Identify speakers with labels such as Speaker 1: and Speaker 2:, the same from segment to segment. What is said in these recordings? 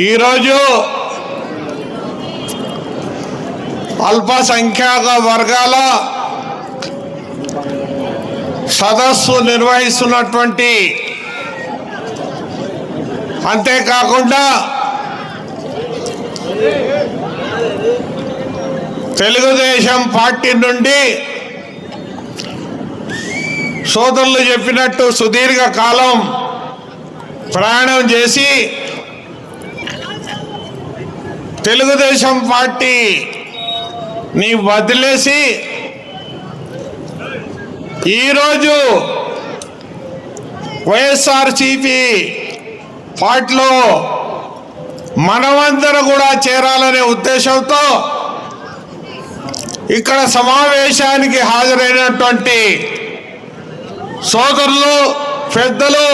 Speaker 1: ఈరోజు అల్పసంఖ్యాక వర్గాల సదస్సు నిర్వహిస్తున్నటువంటి, అంతేకాకుండా తెలుగుదేశం పార్టీ నుండి సోదరులు చెప్పినట్టు సుదీర్ఘ కాలం ప్రయాణం చేసి తెలుగుదేశం పార్టీని వదిలేసి ఈరోజు వైఎస్ఆర్సీపీ పార్టీలో మనమందరం కూడా చేరాలనే ఉద్దేశంతో ఇక్కడ సమావేశానికి హాజరైనటువంటి సోదరులు, పెద్దలు,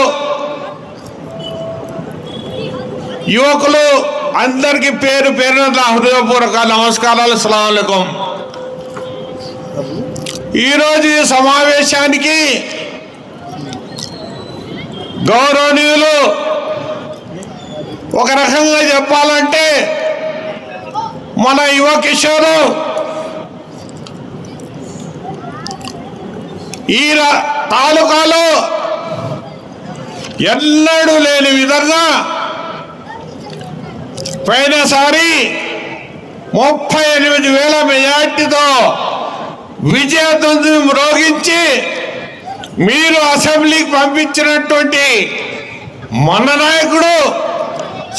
Speaker 1: యువకులు అందరికీ పేరు పేరున నా హృదయపూర్వక నమస్కారాలు. అస్సలాము అలైకుం. ఈరోజు ఈ సమావేశానికి గౌరవనీయులు ఒక రకంగా చెప్పాలంటే మన యువ కిషోరు ఈ తాలూకాలో ఎన్నడూ లేని విధంగా పోయినసారి 38,000 మెజార్టీతో విజయదుందుని మ్రోగించి మీరు అసెంబ్లీకి పంపించినటువంటి మన నాయకుడు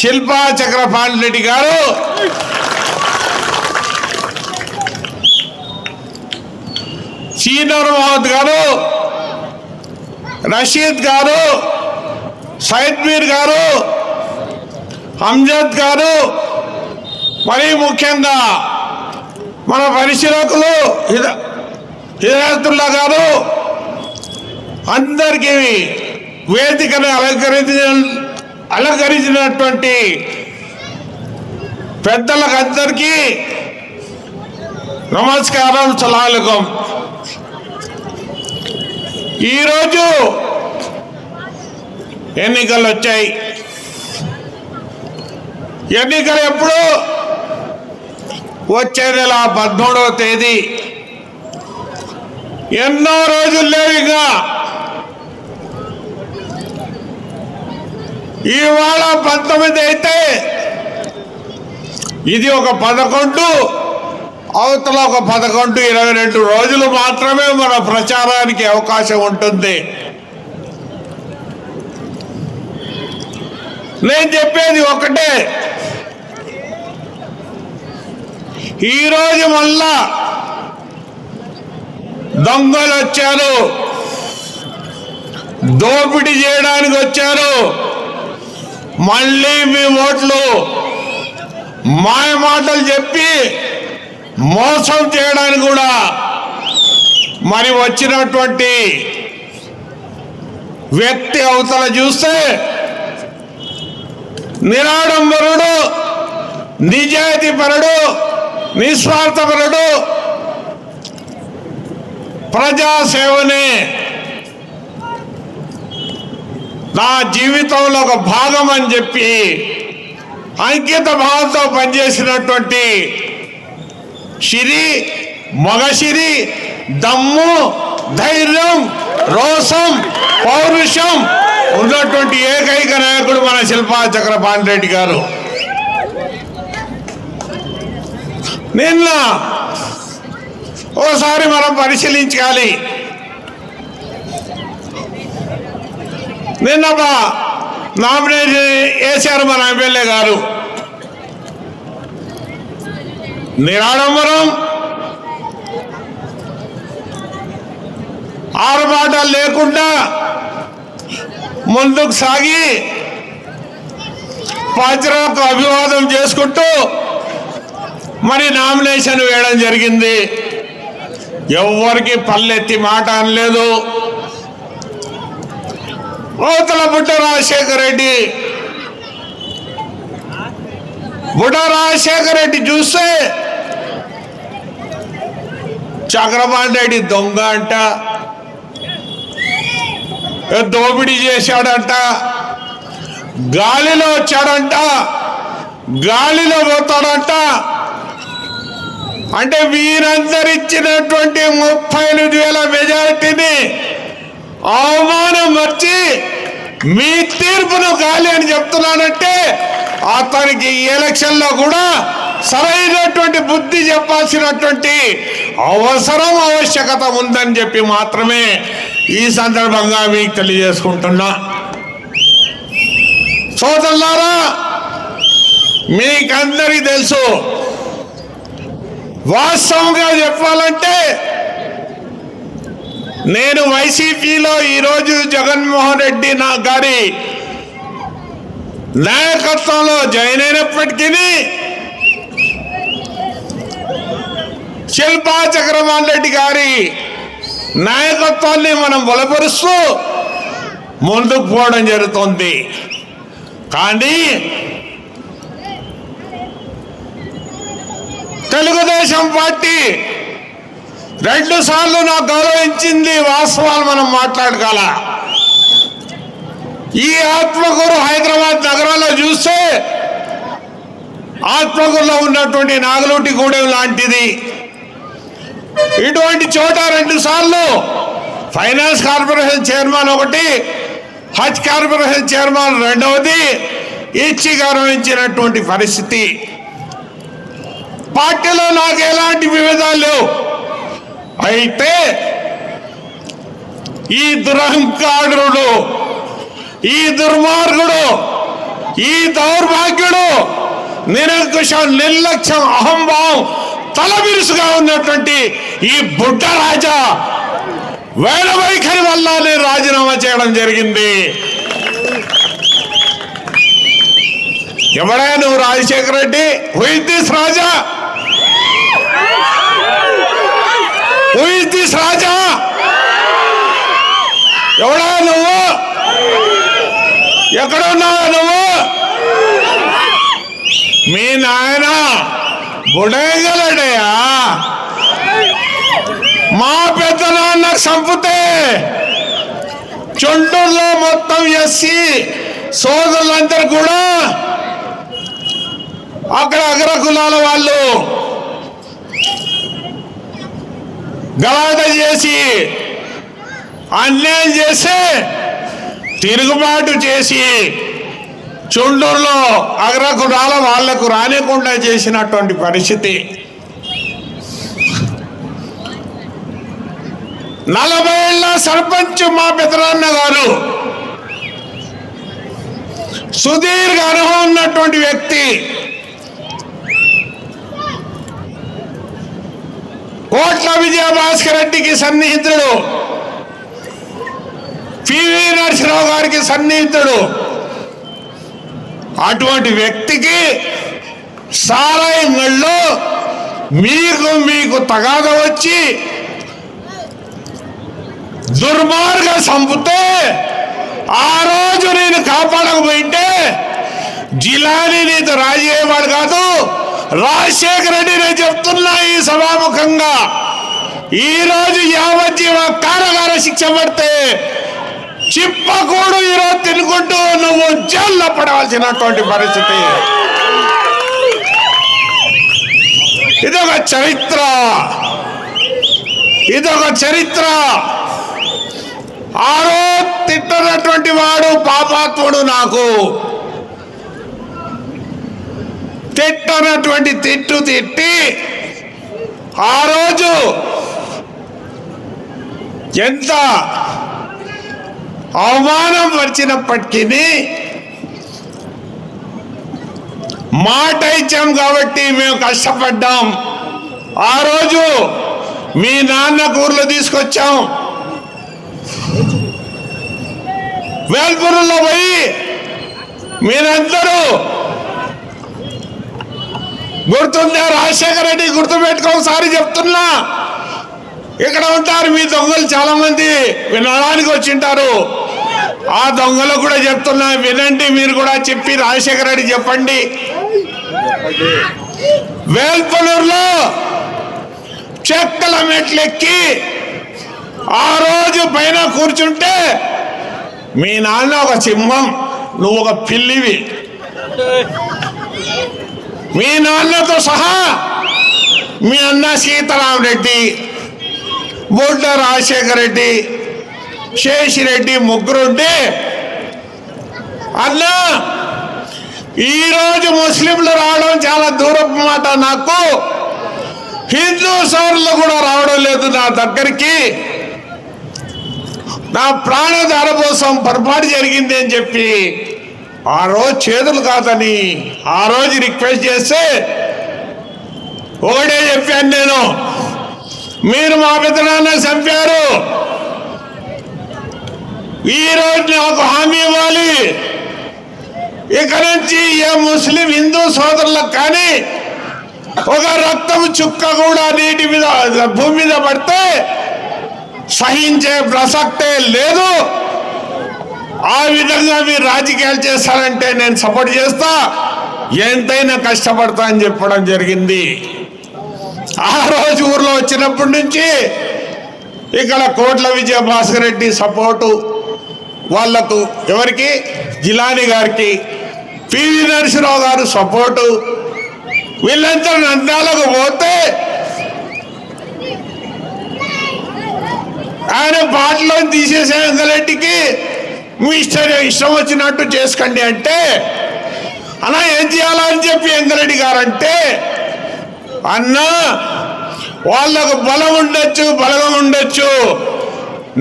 Speaker 1: శిల్పా చక్రపాణి రెడ్డి గారు సీనర్ మహమ్మద్ గారు, రషీద్ గారు, సైద్ మీర్ గారు, అంజద్ గారు, మరీ ముఖ్యంగా మన పరిశీలకులు హిదాయతుల్లా గారు, అందరికీ వేదికను అలంకరించినటువంటి పెద్దలకు అందరికీ నమస్కారం. అస్సలాము అలైకుం. ఈరోజు ఎన్నికలు వచ్చాయి. ఎన్నికలు ఎప్పుడు? వచ్చే నెల 13వ తేదీ. ఎన్నో రోజులు లేవు. ఇంకా ఇవాళ 19 అయితే ఇది ఒక 11, అవతల ఒక 11, 22 రోజులు మాత్రమే మన ప్రచారానికి అవకాశం ఉంటుంది. నేను చెప్పేది ఒకటే, ఈరోజు మళ్ళా దొంగలు వచ్చారు, దోపిడీ చేయడానికి వచ్చారు. మళ్ళీ మీ ఓట్లు మాయ మాటలు చెప్పి మోసం చేయడానికి కూడా మరి వచ్చినటువంటి వ్యక్తి అవతల చూస్తే నిరాడంబరుడు, నిజాయితీపరుడు, నిస్వార్థపరుడు, ప్రజాసేవనే నా జీవితంలో ఒక భాగం అని చెప్పి అంకిత భావంతో పనిచేసినటువంటి మగసిరి, దమ్ము, ధైర్యం, రోషం, పౌరుషం ఉన్నటువంటి ఏకైక నాయకుడు మన శిల్పా చక్రపాణి రెడ్డి గారు. నిన్న ఓసారి మనం పరిశీలించాలి. నిన్న నామినేషన్ వేశారు మన ఎమ్మెల్యే గారు. నిరాడంబరం, ఆరుబాటలు లేకుండా ముందుకు సాగి పాత్రకు అభివాదం చేసుకుంటూ మరి నామినేషన్ వేయడం జరిగింది. ఎవరికి పల్లెత్తి మాట అనలేదు. అవతల బుడ్డ రాజశేఖర రెడ్డి చూస్తే చక్రపాణి రెడ్డి దొంగ అంట, దోపిడీ చేశాడంట, గాలిలో వచ్చాడంట, గాలిలో పోతాడంట. అంటే వీరందరిచ్చినటువంటి 38,000 మెజారిటీని అవమానం మర్చి మీ తీర్పును గాలి అని చెప్తున్నానంటే అతనికి ఈ ఎలక్షన్లో కూడా సరైనటువంటి బుద్ధి చెప్పాల్సినటువంటి ఆవశ్యకత ఉందని చెప్పి మాత్రమే ఈ సందర్భంగా మీకు తెలియజేసుకుంటున్నా. సోదరులారా, మీకందరికీ తెలుసు, వాస్తవంగా చెప్పాలంటే నేను వైసీపీలో ఈరోజు జగన్మోహన్ రెడ్డి గారి నాయకత్వంలో జాయిన్ అయినప్పటికీ శిల్పా చక్రవర్తి రెడ్డి గారి నాయకత్వాన్ని మనం బలపరుస్తూ ముందుకు పోవడం జరుగుతుంది. కానీ తెలుగుదేశం పార్టీ 2 సార్లు నాకు గౌరవించింది. వాస్తవాలు మనం మాట్లాడగల. ఈ ఆత్మకూరు హైదరాబాద్ నగరంలో చూస్తే ఆత్మకూరులో ఉన్నటువంటి నాగలోటి గూడెం లాంటిది. ఇటువంటి చోట 2 సార్లు ఫైనాన్స్ కార్పొరేషన్ చైర్మన్ ఒకటి, హజ్ కార్పొరేషన్ చైర్మన్ రెండవది ఇచ్చి గౌరవించినటువంటి పరిస్థితి. పార్టీలో నాకు ఎలాంటి విభేదాలు లేవు. అయితే ఈ దురహంకారుడు, ఈ దుర్మార్గుడు, ఈ దౌర్భాగ్యుడు, నిరంకుశం, నిర్లక్ష్యం, అహంభావం తలబిరుసుగా ఉన్నటువంటి ఈ బుడ్డ రాజా వేల వైఖరి వల్ల నేను రాజీనామా చేయడం జరిగింది. ఎవడా నువ్వు? Rajasekhara Reddy. Who is this Raja? Who is this Raja? ఎవడా నువ్వు? ఎక్కడున్నావా నువ్వు? మీ నాయన బుడేగలడయా? మా పెద్ద నాన్నకు చంపితే చుంటూరులో మొత్తం ఎస్సీ సోదరులందరూ కూడా అక్కడ అగ్ర కులాల వాళ్ళు గలాట చేసి అన్యాయం చేసి తిరుగుబాటు చేసి చుండూరులో అగ్ర కులాల వాళ్లకు రానికుండా చేసినటువంటి పరిస్థితి. 40 ఏళ్ల సర్పంచ్ మా పెదనాన్న గారు, సుదీర్ఘ అనుభవం ఉన్నటువంటి వ్యక్తి. కోట్ల విజయభాస్కర్ రెడ్డికి సన్నిహితుడు, పివి నరసింహరావు గారికి సన్నిహితుడు. అటువంటి వ్యక్తికి సారాయంగల్లో మీకు తగాద వచ్చి దుర్మార్గ సంపుతే ఆ రోజు నేను కాపాడకపోయింటే జిలాని నీతో రాజీ అయ్యేవాడు కాదు. రాజశేఖర రెడ్డి నేను చెప్తున్నా ఈ సభాముఖంగా, ఈరోజు యావజ్జీవ కారాగార శిక్ష పడితే చిప్పకూడు ఈరోజు తినుకుంటూ నువ్వు జైల్లో పడవలసినటువంటి పరిస్థితి. ఇదొక చరిత్ర, ఇదొక చరిత్ర. ఆ రోజు తిట్టనటువంటి వాడు పాపాత్ముడు. నాకు తిట్టనటువంటి తిట్టు తిట్టి ఆ రోజు ఎంత అవమానం వచ్చినప్పటికీ మాట ఇచ్చాం కాబట్టి మేము కష్టపడ్డాం. ఆ రోజు మీ నాన్న ఊర్లో తీసుకొచ్చాం. వేల్పూరులో పోయి మీరందరూ గుర్తుందా? రాజశేఖర రెడ్డి గుర్తుపెట్టుకో, ఒకసారి చెప్తున్నా. ఇక్కడ ఉంటారు మీ దొంగలు చాలా మంది, వినడానికి వచ్చింటారు. ఆ దొంగలు కూడా చెప్తున్నా, వినండి. మీరు కూడా చెప్పి రాజశేఖర రెడ్డి చెప్పండి. వేల్పూరులో చెక్కల మెట్లెక్కి ఆ రోజు పైన కూర్చుంటే మీ నాన్న ఒక సింహం, నువ్వు ఒక పిల్లివి. మీ నాన్నతో సహా మీ అన్న సీతారామరెడ్డి, బొడ్డ రాజశేఖర రెడ్డి, శేషిరెడ్డి ముగ్గురుంటే అన్నా ఈరోజు ముస్లింలు రావడం చాలా దూరపు మాట. నాకు హిందూ సోదరులు కూడా రావడం లేదు నా దగ్గరికి. నా ప్రాణధార కోసం పొరపాటు జరిగింది అని చెప్పి ఆ రోజు చేతులు కాదని ఆ రోజు రిక్వెస్ట్ చేస్తే ఒకటే చెప్పాను నేను, మీరు మా పెద్దనాన్న చంపారు, ఈరోజు నాకు హామీ ఇవ్వాలి, ఇక నుంచి ఏ ముస్లిం హిందూ సోదరులకు కానీ ఒక రక్తం చుక్క కూడా నీటి మీద భూమి మీద పడితే సహించే ప్రసక్తే లేదు. ఆ విధంగా మీరు రాజకీయాలు చేస్తారంటే నేను సపోర్ట్ చేస్తా, ఎంతైనా కష్టపడతా అని చెప్పడం జరిగింది. ఆ రోజు ఊర్లో వచ్చినప్పటి నుంచి ఇక్కడ కోట్ల విజయభాస్కర్ రెడ్డి సపోర్టు వాళ్లకు, ఎవరికి జిలాని గారికి, పివి నరసింహరావు గారు సపోర్టు, వీళ్ళంతా నంద్యాలకు పోతే ఆయన పాటలో తీసేసే వెంకరెడ్డికి మీ ఇష్టం వచ్చినట్టు చేసుకోండి అంటే అన్నా ఏం చేయాలని చెప్పి వెంకరెడ్డి గారు అంటే, అన్నా వాళ్ళకు బలం ఉండొచ్చు, బలగం ఉండొచ్చు,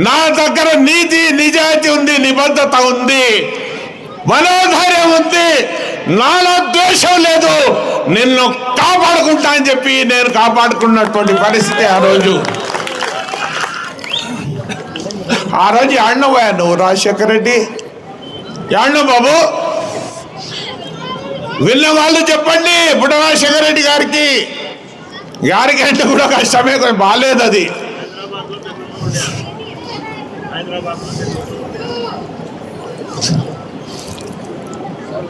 Speaker 1: నా దగ్గర నీతి నిజాయితీ ఉంది, నిబద్ధత ఉంది, మనోధైర్యం ఉంది, నాలో ద్వేషం లేదు, నిన్ను కాపాడుకుంటా అని చెప్పి నేను కాపాడుకున్నటువంటి పరిస్థితి ఆ రోజు. ఆడన పోయా నువ్వు రాజశేఖర రెడ్డి, ఆడన బాబు విన్న వాళ్ళు చెప్పండి. బుడ్డ రాజశేఖర రెడ్డి గారికి అంటే కూడా కష్టమే, బాగాలేదు అది.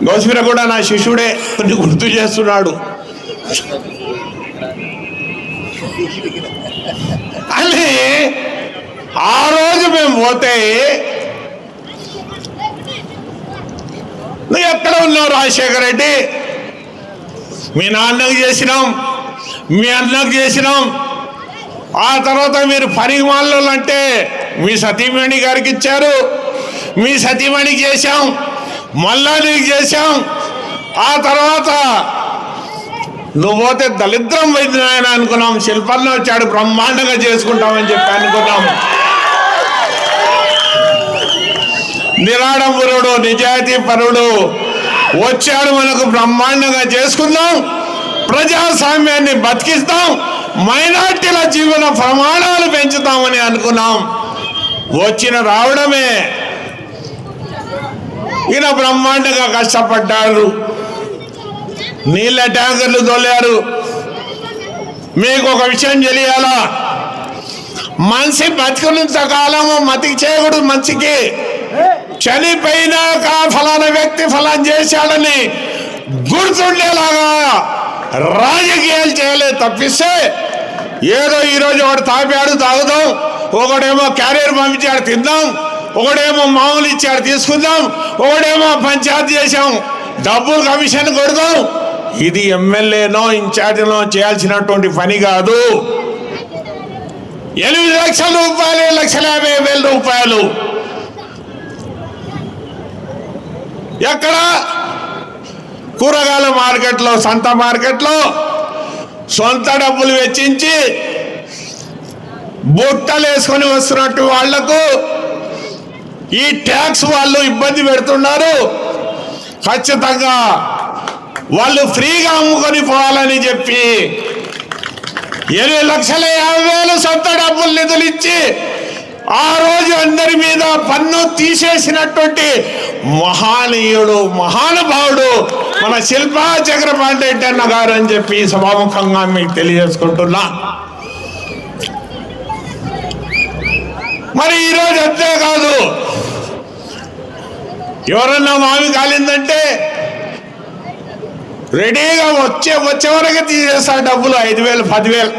Speaker 1: గౌస్వీర కూడా నా శిష్యుడే కొన్ని గుర్తు చేస్తున్నాడు అని. ఆ రోజు మేము పోతే నువ్వు ఎక్కడ ఉన్నావు రాజశేఖర రెడ్డి, మీ నాన్నకు చేసినాం, మీ అన్నకు చేసినాం, ఆ తర్వాత మీరు పరిమాణాలు అంటే మీ సతీమణి గారికి ఇచ్చారు, మీ సతీమణికి చేశాం, మళ్ళా నీకు చేశాం, ఆ తర్వాత నువ్వు పోతే దళిద్రం వైద్యులు ఆయన అనుకున్నాం, శిల్పన్న వచ్చాడు బ్రహ్మాండంగా చేసుకుంటామని చెప్పి అనుకున్నాం. నిరాడంబరుడు నిజాయితీ పరుడు వచ్చాడు, మనకు బ్రహ్మాండంగా చేసుకుందాం, ప్రజాస్వామ్యాన్ని బతికిస్తాం, మైనార్టీల జీవన ప్రమాణాలు పెంచుతామని అనుకున్నాం. రావడమే ఈయన బ్రహ్మాండంగా కష్టపడ్డారు, నీళ్ళ ట్యాంకర్లు తోలారు. మీకు ఒక విషయం తెలియాలా, మనిషి బతికినంత కాలము మతికి చేయకూడదు. మనిషికి చనిపోయినాక ఫలానా వ్యక్తి ఫలానా చేశాడని గుర్తుండేలాగా రాజకీయాలు చేయలేదు తప్పిస్తే ఏదో ఈరోజు ఒకటి తాపాడు తాగుదాం, ఒకడేమో క్యారియర్ పంపించాడు తిందాం, ఒకడేమో మామూలు ఇచ్చాడు తీసుకుందాం, ఒకడేమో పంచాయతీ చేశాం డబ్బులు కమిషన్ కొడదాం. ఇది ఎమ్మెల్యేనో ఇన్ఛార్జినో చేయాల్సినటువంటి పని కాదు. 8 లక్షల రూపాయలు, 7,50,000 రూపాయలు ఎక్కడ కూరగాయల మార్కెట్లో, సంత మార్కెట్లో సొంత డబ్బులు వెచ్చించి బుట్టలు వేసుకొని వస్తున్నట్టు వాళ్లకు ఈ ట్యాక్స్ వాళ్ళు ఇబ్బంది పెడుతున్నారు. ఖచ్చితంగా వాళ్ళు ఫ్రీగా అమ్ముకొని పోవాలని చెప్పి 7,50,000 సొంత డబ్బులు నిధులు ఇచ్చి ఆ రోజు అందరి మీద పన్ను తీసేసినటువంటి మహానీయుడు, మహానుభావుడు మన శిల్పా చక్రపాణి రెడ్డి అన్న గారు అని చెప్పి సభాముఖంగా మీకు తెలియజేసుకుంటున్నా. మరి ఈరోజు అంతేకాదు, ఎవరన్నా మామి కాలిందంటే రెడీగా వచ్చే వరకు తీసేస్తాడు డబ్బులు, 5,000, 10,000.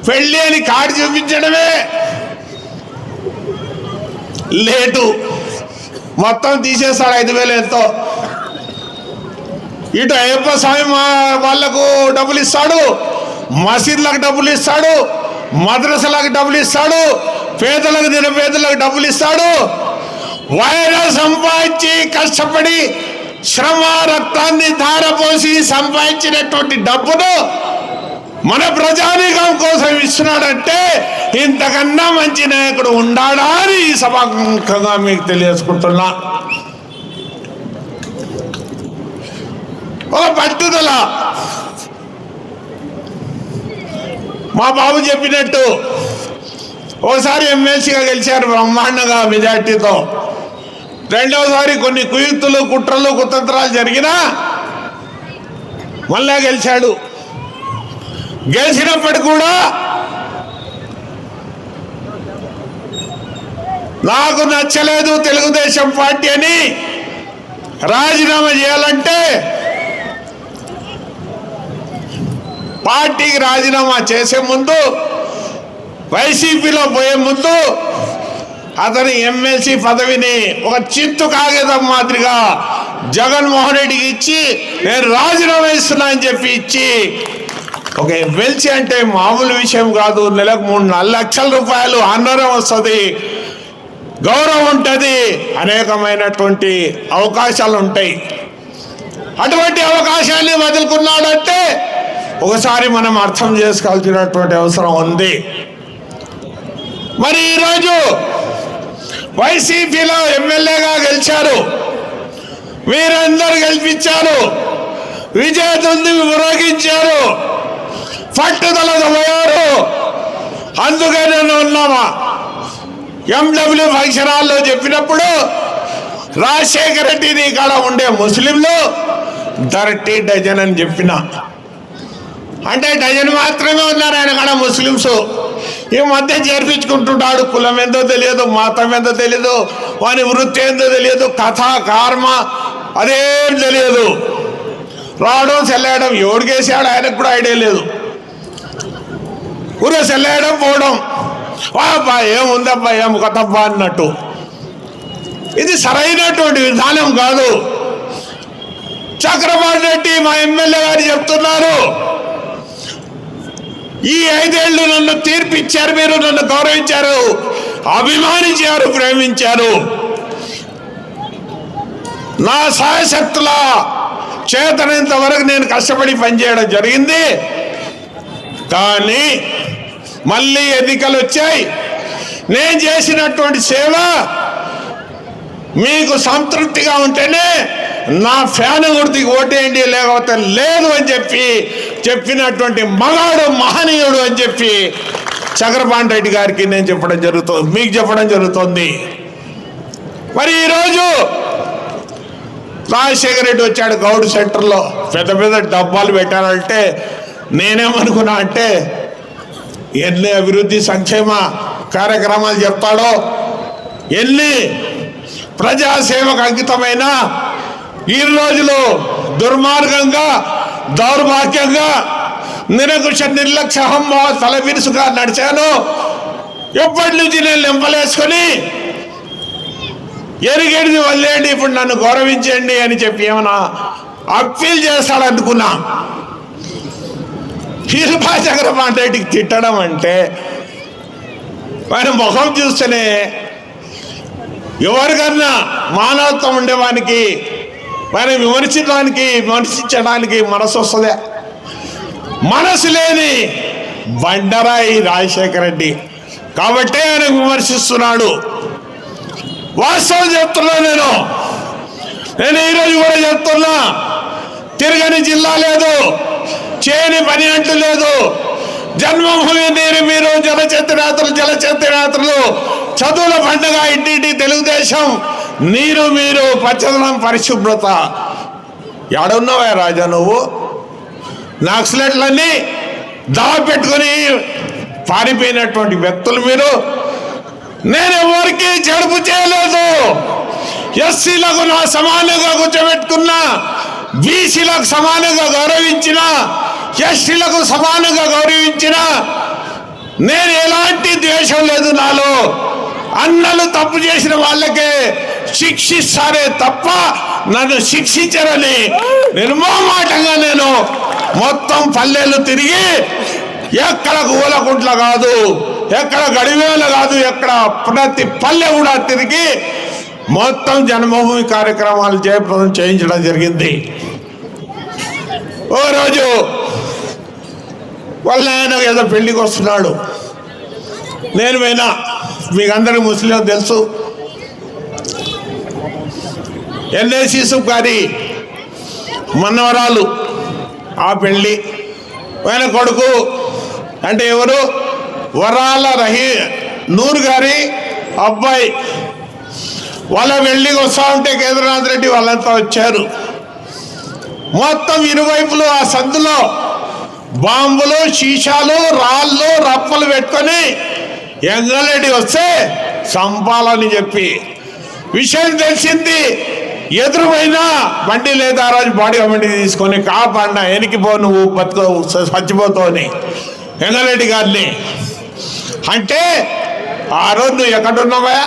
Speaker 1: పెళ్ళి అని కార్డు చూపించడమే లేటు, మొత్తం తీసేస్తాడు 5,000 ఎంతో. ఇటు అయ్యప్ప స్వామి వాళ్లకు డబ్బులు ఇస్తాడు, మసీదులకు డబ్బులు ఇస్తాడు, మద్రసలకు డబ్బులు ఇస్తాడు, పేదలకు నిరుపేదలకు డబ్బులు ఇస్తాడు. వైరా సంపాదించి కష్టపడి శ్రమ రక్తాన్ని ధారపోసి సంపాదించినటువంటి డబ్బును మన ప్రజానీకం కోసం ఇస్తున్నాడంటే ఇంతకన్నా మంచి నాయకుడు ఉండాడా అని ఈ సభాముఖంగా మీకు తెలియజేసుకుంటున్నా. ఒక పట్టుదల, మా బాబు చెప్పినట్టు ఒకసారి ఎమ్మెల్సీగా గెలిచారు బ్రహ్మాండంగా మెజార్టీతో. రెండవసారి కొన్ని కుయుక్తులు కుట్రలు కుతంత్రాలు జరిగినా మళ్ళా గెలిచాడు. గెలిచినప్పటికి కూడా నాకు నచ్చలేదు తెలుగుదేశం పార్టీ అని రాజీనామా చేయాలంటే పార్టీకి రాజీనామా చేసే ముందు, వైసీపీలో పోయే ముందు అతని ఎమ్మెల్సీ పదవిని ఒక చిత్తు కాగితం మాదిరిగా జగన్మోహన్ రెడ్డికి ఇచ్చి నేను రాజీనామా ఇస్తున్నా అని చెప్పి ఇచ్చి, ఒక ఎమ్మెల్సీ అంటే మామూలు విషయం కాదు. నెలకు 3-4 లక్షల రూపాయలు ఆనందం వస్తుంది, గౌరవం ఉంటుంది, అనేకమైనటువంటి అవకాశాలు ఉంటాయి. అటువంటి అవకాశాన్ని వదులుకున్నాడంటే ఒకసారి మనం అర్థం చేసుకోవాల్సినటువంటి అవసరం ఉంది. మరి ఈరోజు వైసీపీలో ఎమ్మెల్యేగా గెలిచారు, మీరందరూ గెలిపించారు, విజయదుంది ఊరేగించారు, పట్టుదలతో పోయారు. అందుకే నేను ఉన్నామా ఎండబ్ల్యూ ఫంక్షన్ హాల్లో చెప్పినప్పుడు రాజశేఖర రెడ్డిని ఇక్కడ ఉండే ముస్లింలు 30 డజన్ అని చెప్పిన. అంటే డజన్ మాత్రమే ఉన్నారు ఆయన కాడ ముస్లింస్. ఈ మధ్య చేర్పించుకుంటున్నాడు. కులం ఏందో తెలియదు, మతం ఏందో తెలియదు, వాని వృత్తి ఏందో తెలియదు, కథ కర్మ అదేం తెలియదు. రావడం సెల్లేయడం, ఎవడికేసాడు ఆయనకు కూడా ఐడియా లేదు. ఊరే సెల్లేయడం పోవడం, అబ్బా ఏముందబ్బా ఏం కొత్తబ్బా అన్నట్టు. ఇది సరైనటువంటి విధానం కాదు. చక్రపాణి రెడ్డి మా ఎమ్మెల్యే గారు చెప్తున్నారు, ఈ 5 ఏళ్ళు నన్ను తీర్పిచ్చారు, మీరు నన్ను గౌరవించారు, అభిమానించారు, ప్రేమించారు. నా సాయశక్తుల చేతనంత వరకు నేను కష్టపడి పనిచేయడం జరిగింది. కానీ మళ్ళీ ఎన్నికలు వచ్చాయి. నేను చేసినటువంటి సేవ మీకు సంతృప్తిగా ఉంటేనే నా ఫ్యాన్ గుర్తికి ఓటేయండి, లేకపోతే లేదు అని చెప్పినటువంటి మగాడు మహనీయుడు అని చెప్పి చక్రపాణి రెడ్డి గారికి నేను చెప్పడం జరుగుతుంది, మీకు చెప్పడం జరుగుతుంది. మరి ఈరోజు రాజశేఖర రెడ్డి వచ్చాడు గౌడ్ సెంటర్లో, పెద్ద పెద్ద డబ్బాలు పెట్టారంటే నేనేమనుకున్నా అంటే ఎన్ని అభివృద్ధి సంక్షేమ కార్యక్రమాలు చెప్తాడో, ఎన్ని ప్రజాసేవకు అంకితమైన ఈ రోజులో దుర్మార్గంగా దౌర్భాగ్యంగా నిరకుశ నిర్లక్ష్యం తలవిరుసుగా నడిచాను. ఎప్పటి నుంచి నేను లెంపలేసుకొని ఎరిగేది వదిలేయండి, ఇప్పుడు నన్ను గౌరవించండి అని చెప్పి ఏమన్నా అప్పీల్ చేస్తాడనుకున్నా. శిల్పా చక్రపాణి రెడ్డికి తిట్టడం అంటే ఆయన ముఖం చూస్తేనే ఎవరికన్నా మానవత్వం ఉండేవానికి ఆయన విమర్శించడానికి మనసు వస్తుందే. మనసు లేని బండరాయి రాజశేఖర రెడ్డి కాబట్టి ఆయన విమర్శిస్తున్నాడు. వాస్తవం చెప్తున్నా నేను ఈరోజు కూడా చెప్తున్నా, తిరగని జిల్లా లేదు, చేయని పని అంటూ లేదు. జన్మభూమి నీరు మీరు జలచైత్రయాత్రలు చదువుల పండుగ ఇంటింటి తెలుగుదేశం, నీరు మీరు పచ్చదనం పరిశుభ్రత. ఎడున్నావా రాజా నువ్వు? నక్సలెట్లన్నీ దాపెట్టుకుని పారిపోయినటువంటి వ్యక్తులు మీరు. నేను ఎవరికి జడుపు చేయలేదు. ఎస్సీలకు నా సమానంగా కూర్చోబెట్టుకున్నా, బీసీలకు సమానంగా గౌరవించిన, ఎస్టీలకు సమానంగా గౌరవించిన. నేను ఎలాంటి ద్వేషం లేదు నాలో. అన్నలు తప్పు చేసిన వాళ్ళకే శిక్షిస్తారే తప్ప నన్ను శిక్షించారని నిర్మమాటంగా నేను మొత్తం పల్లెలు తిరిగి ఎక్కడ ఊలకుంట్ల కాదు, ఎక్కడ గడివేల కాదు, ఎక్కడ ప్రతి పల్లె కూడా తిరిగి మొత్తం జన్మభూమి కార్యక్రమాలు జయప్రదం చేయించడం జరిగింది. ఓ రోజు వాళ్ళ ఆయన ఏదో పెళ్లికి వస్తున్నాడు, నేను పోయినా. మీకు అందరికి ముస్లిం తెలుసు, ఎన్ఎస్ యూసుఫ్ గారి మనవరాలు ఆ పెళ్ళి. ఆయన కొడుకు అంటే ఎవరు, వరాల నూరు గారి అబ్బాయి. వాళ్ళ పెళ్ళికి వస్తూ ఉంటే కేంద్రనాథ్ రెడ్డి వాళ్ళంతా వచ్చారు. మొత్తం ఇరువైపులు ఆ సందులో బాంబులు, శీషాలు, రాళ్ళు, రప్పలు పెట్టుకొని ఎంగరెడ్డి వస్తే చంపాలని చెప్పి విషయం తెలిసింది. ఎదురుపోయినా బండి లేదా రోజు బాడీ బండి తీసుకొని కాపాడినా, ఎనికిపో నువ్వు బతుకు చచ్చిపోతావని ఎంగరెడ్డి గారిని. అంటే ఆ రోజు నువ్వు ఎక్కడున్నావా?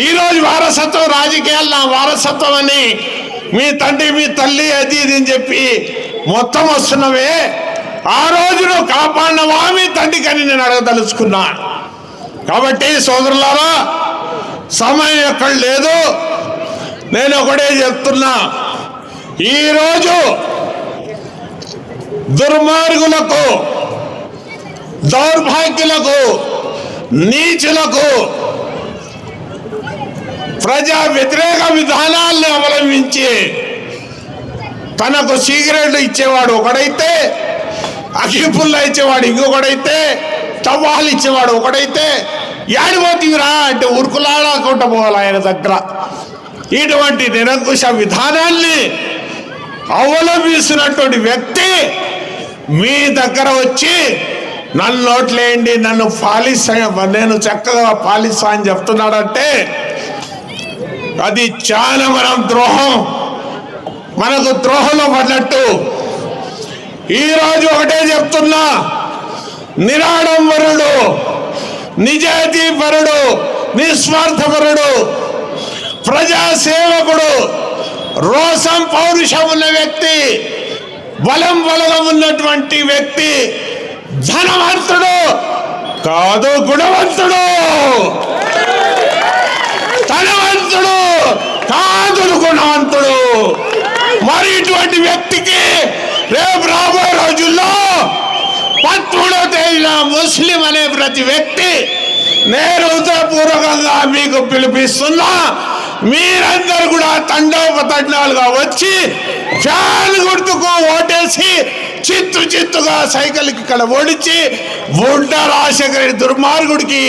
Speaker 1: ఈరోజు వారసత్వం, రాజకీయాలు నా వారసత్వం అని మీ తండ్రి మీ తల్లి అది ఇది అని చెప్పి మొత్తం వస్తున్నవే, ఆ రోజు నువ్వు కాపాడినవా మీ తండ్రికి అని నేను అడగదలుచుకున్నా. కాబట్టి సోదరులారా, సమయం ఎక్కడ లేదు. నేను ఒకటే చెప్తున్నా, ఈరోజు దుర్మార్గులకు, దౌర్భాగ్యులకు, నీచులకు, ప్రజా వ్యతిరేక విధానాలను అవలంబించి తనకు సిగరెట్లు ఇచ్చేవాడు ఒకడైతే, అగ్గిపుల్ల ఇచ్చేవాడు ఇంకొకడైతే, టవాలు ఇచ్చేవాడు ఒకడైతే, ఏడిపోతీరా అంటే ఉరుకులాడకుండా పోవాలి ఆయన దగ్గర. ఇటువంటి నిరంకుశ విధానాన్ని అవలంబిస్తున్నటువంటి వ్యక్తి మీ దగ్గర వచ్చి నన్ను నోట్లేయండి, నన్ను పాలిస్తా, నేను చక్కగా పాలిస్తా అని చెప్తున్నాడంటే అది చాలా ద్రోహం, మనకు ద్రోహంలో పడినట్టు. ఈరోజు ఒకటే చెప్తున్నా, నిరాడంబరుడు, నిజాయితీపరుడు, నిస్వార్థపరుడు, ప్రజాసేవకుడు, రోషం పౌరుషం ఉన్న వ్యక్తి, బలం ఉన్నటువంటి వ్యక్తి ధనవంతుడు కాదు, గుణవంతుడు. ధనవంతుడు కాదు, గుణవంతుడు. మరి ఇటువంటి వ్యక్తికి రేపు రాబోయే రోజుల్లో 13వ తేదీన ముస్లిం అనే ప్రతి వ్యక్తి నేను ఉత్తరపూర్వకంగా మీకు పిలిపిస్తున్నా. మీరందరూ కూడా తండోపతండాలుగా వచ్చి ఫ్యాన్ గుర్తుకు ఓటేసి చిత్తుగా సైకిల్కి ఇక్కడ ఓడించి బుడ్డ రాజశేఖర రెడ్డి దుర్మార్గుడికి